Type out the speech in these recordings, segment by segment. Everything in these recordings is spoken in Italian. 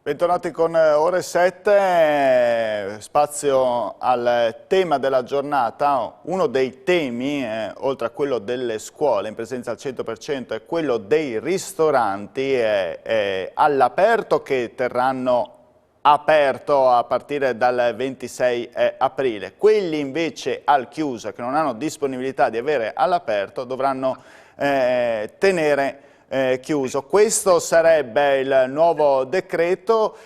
Bentornati con Ore 7, spazio al tema della giornata. Uno dei temi, oltre a quello delle scuole in presenza al 100%, è quello dei ristoranti all'aperto che terranno aperto a partire dal 26 aprile. Quelli invece al chiuso, che non hanno disponibilità di avere all'aperto, dovranno tenere chiuso. Questo sarebbe il nuovo decreto,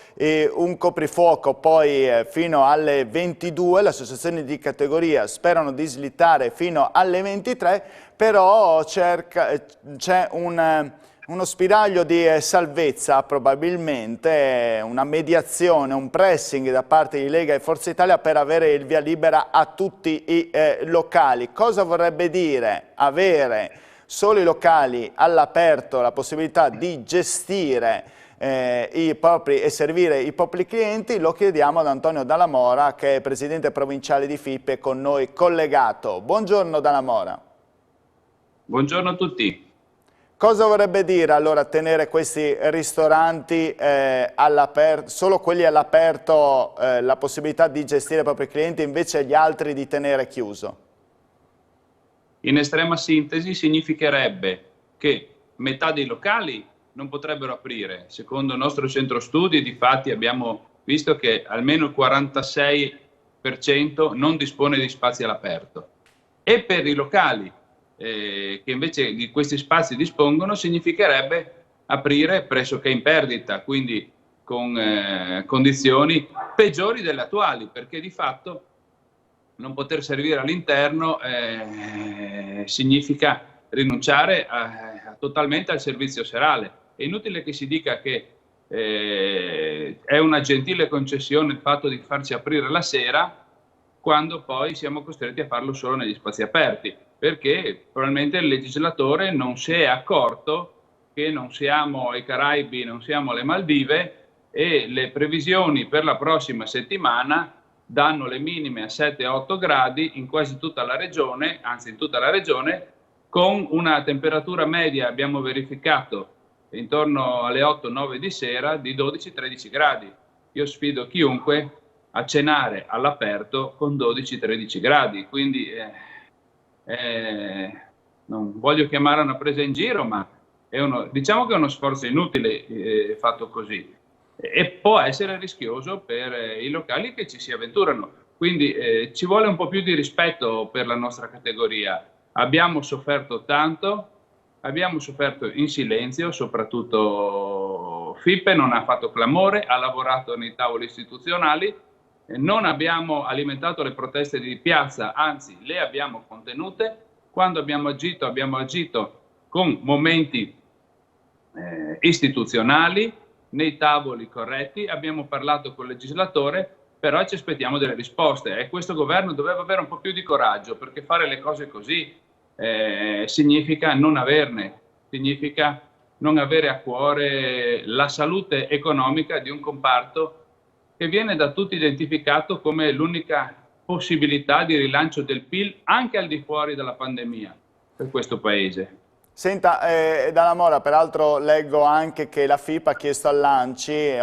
un coprifuoco poi fino alle 22, le associazioni di categoria sperano di slittare fino alle 23, però c'è uno spiraglio di salvezza probabilmente, una mediazione, un pressing da parte di Lega e Forza Italia per avere il via libera a tutti i locali. Cosa vorrebbe dire avere solo i locali all'aperto la possibilità di gestire i propri e servire i propri clienti? Lo chiediamo ad Antonio Dalla Mora, che è presidente provinciale di FIP e con noi collegato. Buongiorno Dalla Mora. Buongiorno a tutti. Cosa vorrebbe dire allora tenere questi ristoranti all'aperto, solo quelli all'aperto la possibilità di gestire i propri clienti, invece gli altri di tenere chiuso? In estrema sintesi significherebbe che metà dei locali non potrebbero aprire. Secondo il nostro centro studi, difatti abbiamo visto che almeno il 46% non dispone di spazi all'aperto. E per i locali che invece di questi spazi dispongono, significherebbe aprire pressoché in perdita, quindi con condizioni peggiori delle attuali, perché di fatto non poter servire all'interno significa rinunciare totalmente al servizio serale. È inutile che si dica che è una gentile concessione il fatto di farci aprire la sera, quando poi siamo costretti a farlo solo negli spazi aperti, perché probabilmente il legislatore non si è accorto che non siamo ai Caraibi, non siamo alle Maldive, e le previsioni per la prossima settimana danno le minime a 7-8 gradi in quasi tutta la regione, anzi in tutta la regione, con una temperatura media, abbiamo verificato, intorno alle 8-9 di sera, di 12-13 gradi. Io sfido chiunque a cenare all'aperto con 12-13 gradi, quindi non voglio chiamare una presa in giro, ma diciamo che è uno sforzo inutile fatto così. E può essere rischioso per i locali che ci si avventurano. Quindi ci vuole un po' più di rispetto per la nostra categoria. Abbiamo sofferto tanto, abbiamo sofferto in silenzio, soprattutto FIPE non ha fatto clamore, ha lavorato nei tavoli istituzionali, non abbiamo alimentato le proteste di piazza, anzi le abbiamo contenute. Quando abbiamo agito con momenti istituzionali, nei tavoli corretti, abbiamo parlato col legislatore, però ci aspettiamo delle risposte e questo governo doveva avere un po' più di coraggio, perché fare le cose così significa non averne, significa non avere a cuore la salute economica di un comparto che viene da tutti identificato come l'unica possibilità di rilancio del PIL anche al di fuori della pandemia per questo Paese. Senta, Dalla Mora, peraltro leggo anche che la FIP ha chiesto all'ANCI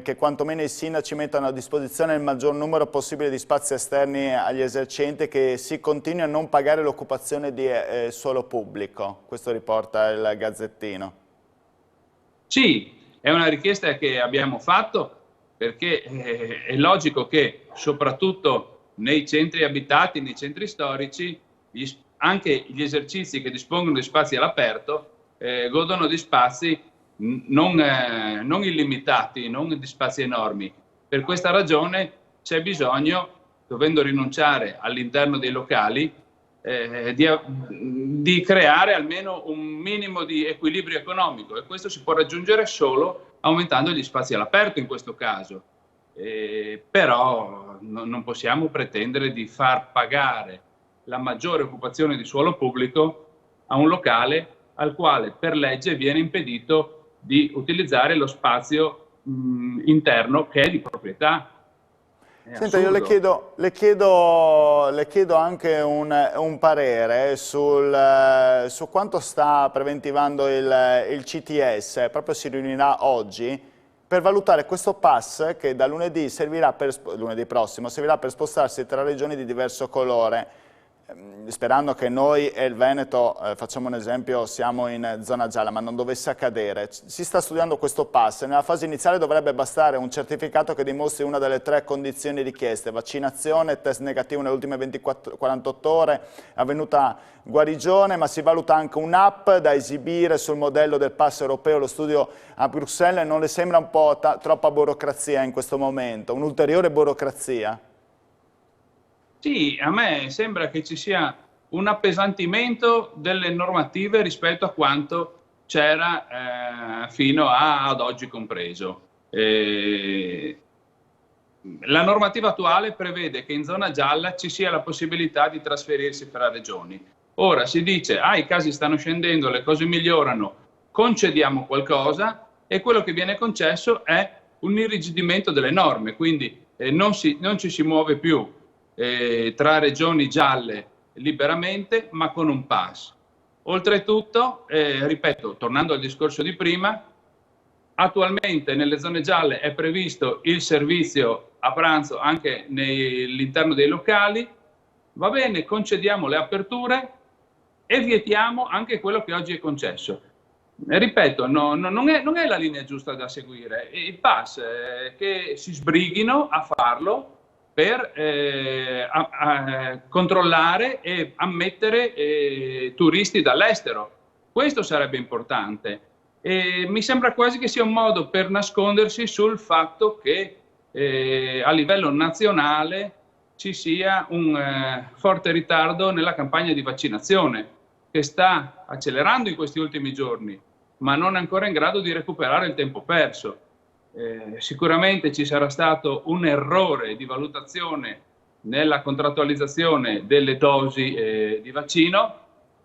che quantomeno i sindaci mettano a disposizione il maggior numero possibile di spazi esterni agli esercenti e che si continui a non pagare l'occupazione di suolo pubblico. Questo riporta il Gazzettino. Sì, è una richiesta che abbiamo fatto perché è logico che soprattutto nei centri abitati, nei centri storici, anche gli esercizi che dispongono di spazi all'aperto godono di spazi non illimitati, non di spazi enormi. Per questa ragione c'è bisogno, dovendo rinunciare all'interno dei locali, di creare almeno un minimo di equilibrio economico, e questo si può raggiungere solo aumentando gli spazi all'aperto in questo caso. Però non possiamo pretendere di far pagare la maggiore occupazione di suolo pubblico a un locale al quale per legge viene impedito di utilizzare lo spazio interno che è di proprietà. Senta, io le chiedo anche un parere su quanto sta preventivando il CTS, proprio si riunirà oggi, per valutare questo pass che da lunedì prossimo servirà per spostarsi tra regioni di diverso colore, sperando che noi e il Veneto, facciamo un esempio, siamo in zona gialla, ma non dovesse accadere. Si sta studiando questo pass. Nella fase iniziale dovrebbe bastare un certificato che dimostri una delle 3 condizioni richieste: vaccinazione, test negativo nelle ultime 48 ore, avvenuta guarigione, ma si valuta anche un'app da esibire sul modello del pass europeo. Lo studio a Bruxelles non le sembra un po' troppa burocrazia in questo momento, un'ulteriore burocrazia? Sì, a me sembra che ci sia un appesantimento delle normative rispetto a quanto c'era fino ad oggi compreso. La normativa attuale prevede che in zona gialla ci sia la possibilità di trasferirsi fra regioni. Ora si dice, i casi stanno scendendo, le cose migliorano, concediamo qualcosa, e quello che viene concesso è un irrigidimento delle norme, quindi non ci si muove più tra regioni gialle liberamente, ma con un pass. Oltretutto, ripeto, tornando al discorso di prima, attualmente nelle zone gialle è previsto il servizio a pranzo anche all'interno dei locali. Va bene, concediamo le aperture e vietiamo anche quello che oggi è concesso. Ripeto, non è la linea giusta da seguire. Il pass che si sbrighino a farlo per controllare e ammettere turisti dall'estero. Questo sarebbe importante. E mi sembra quasi che sia un modo per nascondersi sul fatto che a livello nazionale ci sia un forte ritardo nella campagna di vaccinazione, che sta accelerando in questi ultimi giorni, ma non è ancora in grado di recuperare il tempo perso. Sicuramente ci sarà stato un errore di valutazione nella contrattualizzazione delle dosi di vaccino,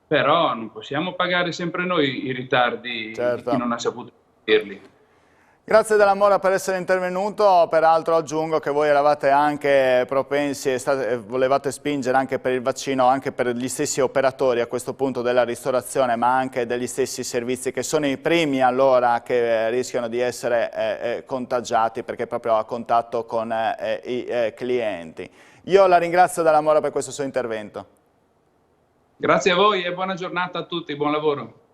però non possiamo pagare sempre noi i ritardi di chi non ha saputo gestirli. Grazie Della Mora per essere intervenuto. Peraltro aggiungo che voi eravate anche propensi e volevate spingere anche per il vaccino, anche per gli stessi operatori a questo punto della ristorazione, ma anche degli stessi servizi, che sono i primi allora che rischiano di essere contagiati, perché proprio a contatto con i clienti. Io la ringrazio Della Mora per questo suo intervento. Grazie a voi e buona giornata a tutti, buon lavoro.